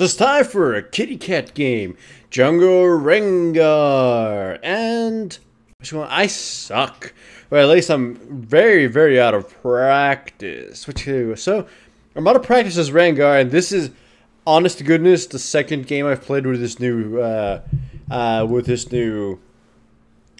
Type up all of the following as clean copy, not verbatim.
So it's time for a kitty cat game. Jungle Rengar. And which one? I suck. Well, at least I'm very, very out of practice. So I'm out of practice as Rengar, and this is, honest to goodness, the second game I've played with this new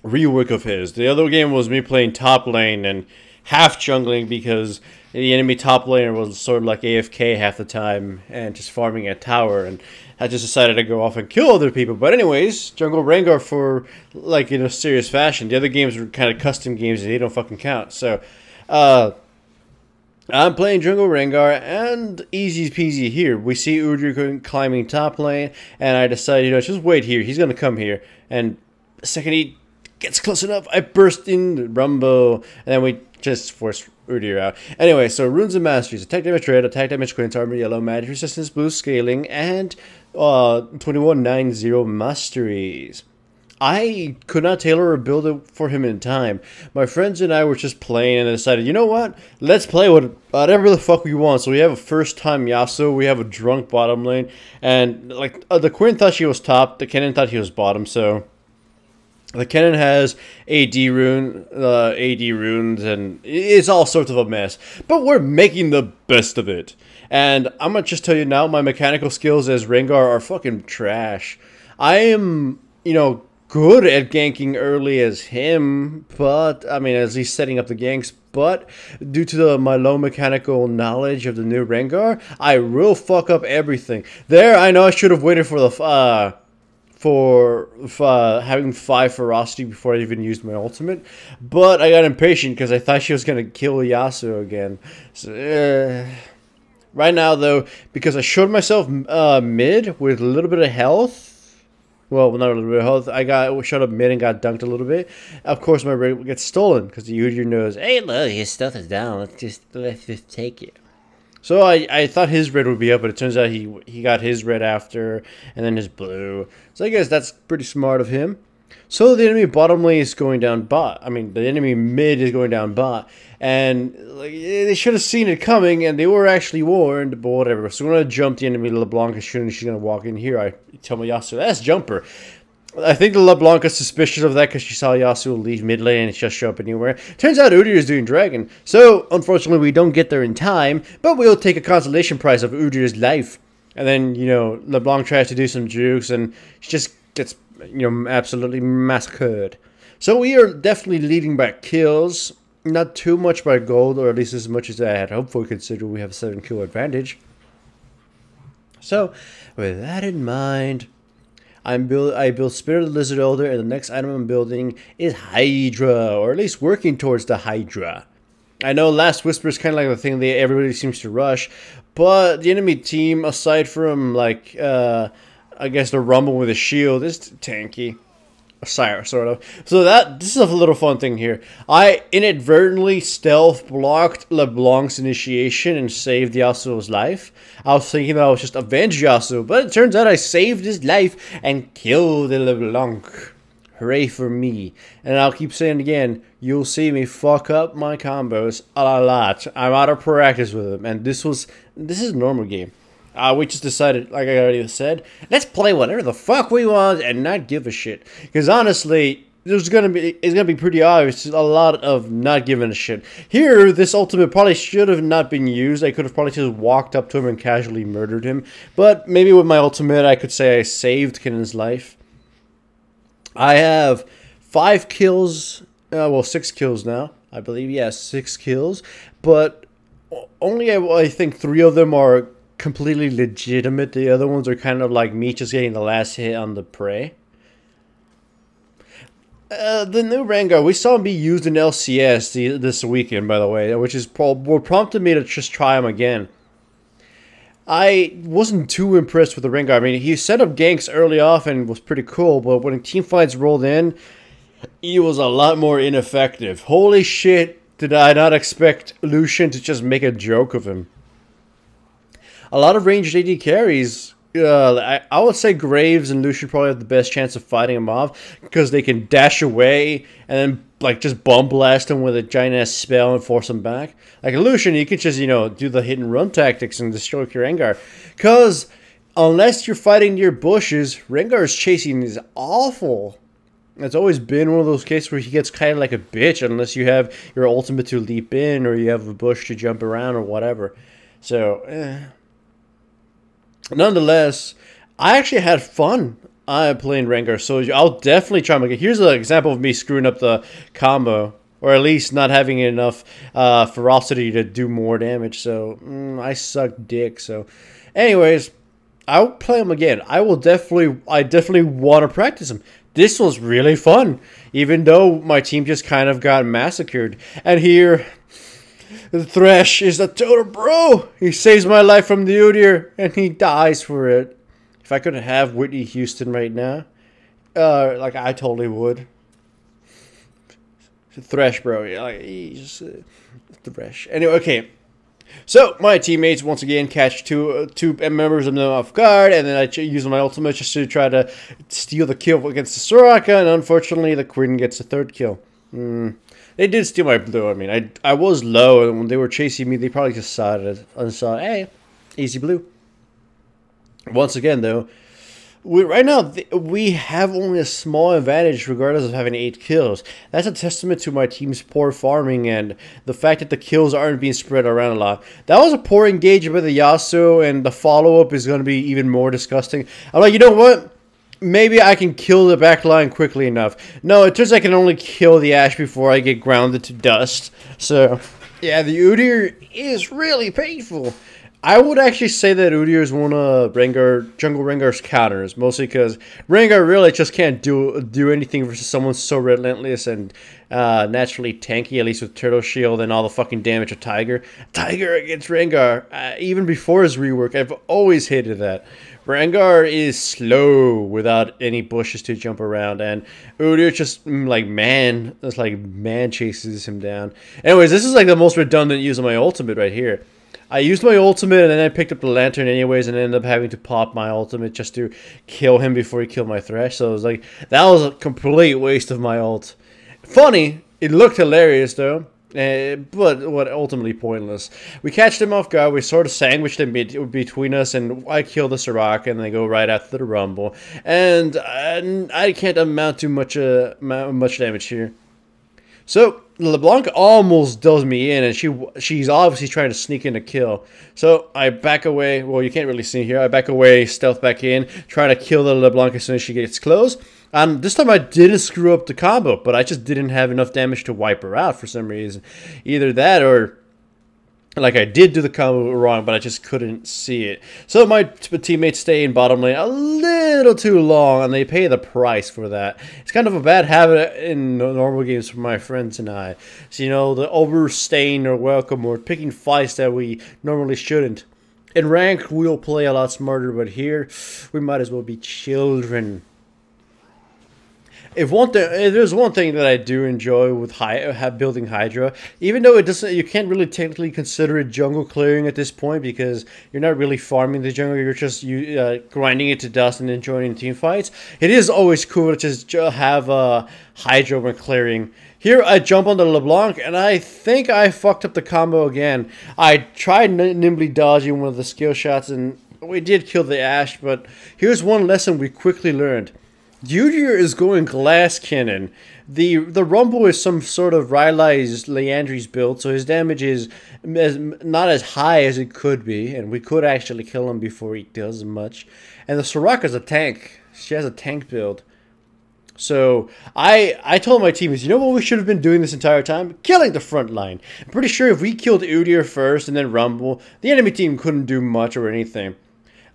rework of his. The other game was me playing top lane and half jungling because the enemy top laner was sort of like AFK half the time and just farming a tower, and I just decided to go off and kill other people. But anyways, Jungle Rengar for like in a serious fashion. The other games were kind of custom games and they don't fucking count. So I'm playing Jungle Rengar, and easy peasy here. We see Udyr climbing top lane, and I decided, just wait here. He's gonna come here, and the second he gets close enough, I burst in Rumble, and then we just force Udyr out. Anyway, so runes and masteries: attack damage red, attack damage quince, armor yellow, magic resistance blue, scaling, and 2190 masteries. I could not tailor a build it for him in time. My friends and I were just playing and decided, you know what? Let's play with whatever the fuck we want. So we have a first time Yasuo, we have a drunk bottom lane, and like the Quinn thought she was top, the Kennen thought he was bottom, so the Kennen has AD runes, and it's all sorts of a mess. But we're making the best of it. And I'm gonna just tell you now, my mechanical skills as Rengar are fucking trash. I am, good at ganking early as him, but, as he's setting up the ganks, but due to my low mechanical knowledge of the new Rengar, I will fuck up everything. There, I know I should have waited for the, having 5 ferocity before I even used my ultimate, but I got impatient because I thought she was going to kill Yasuo again. So, right now, though, because I showed myself mid with a little bit of health, well, not a little bit of health, I showed up mid and got dunked a little bit. Of course, my red gets stolen because the Udyr knows, hey, look, his stuff is down. Let's just take it. So I thought his red would be up, but it turns out he got his red after, and then his blue. So I guess that's pretty smart of him. So the enemy bottom lane is going down bot. The enemy mid is going down bot. And they should have seen it coming, and they were actually warned, but whatever. So we're going to jump the enemy LeBlanc as soon as she's going to walk in here. I tell my Yasuo, that's jumper. I think the LeBlanc is suspicious of that because she saw Yasuo leave mid lane and just show up anywhere. Turns out Udyr is doing dragon. So, unfortunately, we don't get there in time, but we'll take a consolation prize of Udyr's life. And then, LeBlanc tries to do some jukes, and she just gets, absolutely massacred. So we are definitely leading by kills. Not too much by gold, or at least as much as I had hoped for, considering we have a 7 kill advantage. So, with that in mind, I build Spirit of the Lizard Elder, and the next item I'm building is Hydra, or at least working towards the Hydra. I know Last Whisper is kind of like the thing that everybody seems to rush, but the enemy team, aside from I guess the Rumble with a shield, is tanky. Sire, sort of. So this is a little fun thing here. I inadvertently stealth blocked LeBlanc's initiation and saved Yasuo's life. I was thinking that I was just avenge Yasuo, but it turns out I saved his life and killed the LeBlanc. Hooray for me. And I'll keep saying it again, you'll see me fuck up my combos a lot. I'm out of practice with them, and this is a normal game. We just decided, like I already said, let's play whatever the fuck we want and not give a shit. Because honestly, it's gonna be pretty obvious a lot of not giving a shit. Here, this ultimate probably should have not been used. I could have probably just walked up to him and casually murdered him. But maybe with my ultimate, I could say I saved Kennen's life. I have 5 kills, well, 6 kills now, I believe. Yeah, 6 kills. But only, I think, 3 of them are completely legitimate. The other ones are kind of like me just getting the last hit on the prey. The new Rengar, we saw him be used in LCS this weekend, by the way, which is what prompted me to just try him again. I wasn't too impressed with the Rengar. He set up ganks early off and was pretty cool, but when team fights rolled in, he was a lot more ineffective. Holy shit, did I not expect Lucian to just make a joke of him. A lot of ranged AD carries, I would say Graves and Lucian probably have the best chance of fighting him off because they can dash away and then just bomb blast him with a giant ass spell and force him back. Like Lucian, you can just do the hit and run tactics and destroy your Rengar. Because unless you're fighting near bushes, Rengar's chasing is awful. It's always been one of those cases where he gets kind of like a bitch unless you have your ultimate to leap in or you have a bush to jump around or whatever. So, nonetheless, I actually had fun playing Rengar, so I'll definitely try my... Here's an example of me screwing up the combo, or at least not having enough ferocity to do more damage, so I suck dick. So, anyways, I'll play him again. I definitely want to practice him. This was really fun, even though my team just kind of got massacred. And here, the Thresh is a total bro. He saves my life from the Udyr, and he dies for it. If I could have Whitney Houston right now, like I totally would. Thresh, bro. Yeah, like he's Thresh. Anyway, okay. So my teammates once again catch two members of them off guard, and then I use my ultimate just to try to steal the kill against the Soraka, and unfortunately the Quinn gets the third kill. They did steal my blue. I mean, I was low, and when they were chasing me, they probably just saw it and saw, hey, easy blue. Once again, though, right now we have only a small advantage regardless of having 8 kills. That's a testament to my team's poor farming and the fact that the kills aren't being spread around a lot. That was a poor engagement by the Yasuo, and the follow-up is going to be even more disgusting. I'm like, you know what? Maybe I can kill the backline quickly enough. No, it turns out I can only kill the Ashe before I get grounded to dust. So, yeah, the Udyr is really painful. I would actually say that Udyr is one of Jungle Rengar's counters, mostly because Rengar really just can't do anything versus someone so relentless and naturally tanky, at least with Turtle Shield and all the fucking damage of Tiger. Tiger against Rengar, even before his rework, I've always hated that. Rengar is slow without any bushes to jump around, and Udyr just man chases him down. Anyways, this is like the most redundant use of my ultimate right here. I used my ultimate, and then I picked up the lantern anyways, and ended up having to pop my ultimate just to kill him before he killed my Thresh. So it was like, that was a complete waste of my ult. Funny, it looked hilarious though, but ultimately pointless. We catch them off guard, we sort of sandwiched them between us, and I kill the Soraka, and they go right after the Rumble. And I can't amount to much damage here. So LeBlanc almost does me in, and she's obviously trying to sneak in a kill. So I back away. Well, you can't really see here. I back away, stealth back in, trying to kill the LeBlanc as soon as she gets close. And this time I didn't screw up the combo, but I just didn't have enough damage to wipe her out for some reason. Either that or... like, I did do the combo wrong, but I just couldn't see it. So my teammates stay in bottom lane a little too long, and they pay the price for that. It's kind of a bad habit in normal games for my friends and I. So, you know, the overstaying or welcome or picking fights that we normally shouldn't. In rank, we'll play a lot smarter, but here, we might as well be children. If there's one thing that I do enjoy with building Hydra, even though you can't really technically consider it jungle clearing at this point because you're not really farming the jungle, you're just grinding it to dust and enjoying team fights. It is always cool to just have Hydra when clearing. Here I jump on the LeBlanc, and I think I fucked up the combo again. I tried nimbly dodging one of the skill shots, and we did kill the Ashe, but here's one lesson we quickly learned. Udyr is going glass cannon. The Rumble is some sort of Rylai's Leandri's build, so his damage is not as high as it could be, and we could actually kill him before he does much. And the Soraka's a tank. She has a tank build. So I told my teammates, you know what we should have been doing this entire time? Killing the front line. I'm pretty sure if we killed Udyr first and then Rumble, the enemy team couldn't do much or anything.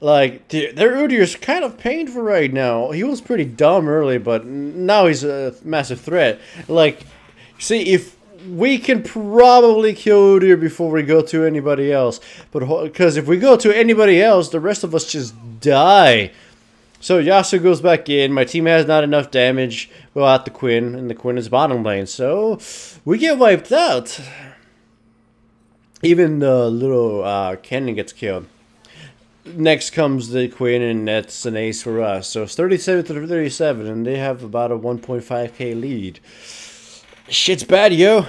Like, their Udyr is kind of painful right now. He was pretty dumb early, but now he's a massive threat. Like, see, if we can probably kill Udyr before we go to anybody else. But because if we go to anybody else, the rest of us just die. So Yasuo goes back in. My team has not enough damage without the Quinn, and the Quinn is bottom lane. So we get wiped out. Even the little cannon gets killed. Next comes the Queen, and that's an ace for us. So it's 37 to 37, and they have about a 1.5k lead. Shit's bad, yo.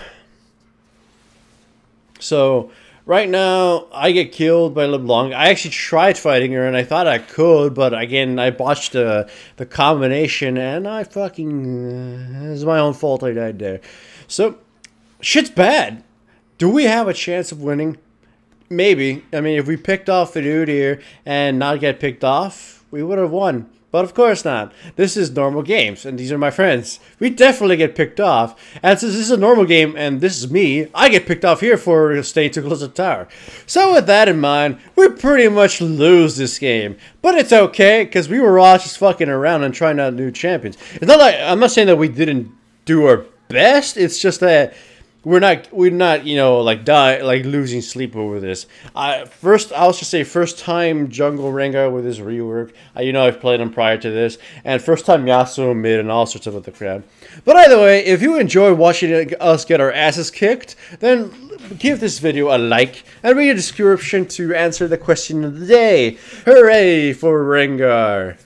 So Right now, I get killed by LeBlanc. I actually tried fighting her, and I thought I could, but again, I botched the combination, and I fucking... it's my own fault I died there. So, shit's bad. Do we have a chance of winning? Maybe. I mean, if we picked off the dude here and not get picked off, we would have won. But of course not. This is normal games, and these are my friends. We definitely get picked off. And since this is a normal game, and this is me, I get picked off here for staying too close to the tower. So with that in mind, we pretty much lose this game. But it's okay, because we were all just fucking around and trying out new champions. It's not like, I'm not saying that we didn't do our best, it's just that we're not, you know, like losing sleep over this. I'll just say first time jungle Rengar with his rework. You know, I've played him prior to this, and first time Yasuo mid and all sorts of other crap. But either way, if you enjoy watching us get our asses kicked, then give this video a like and read the description to answer the question of the day. Hooray for Rengar!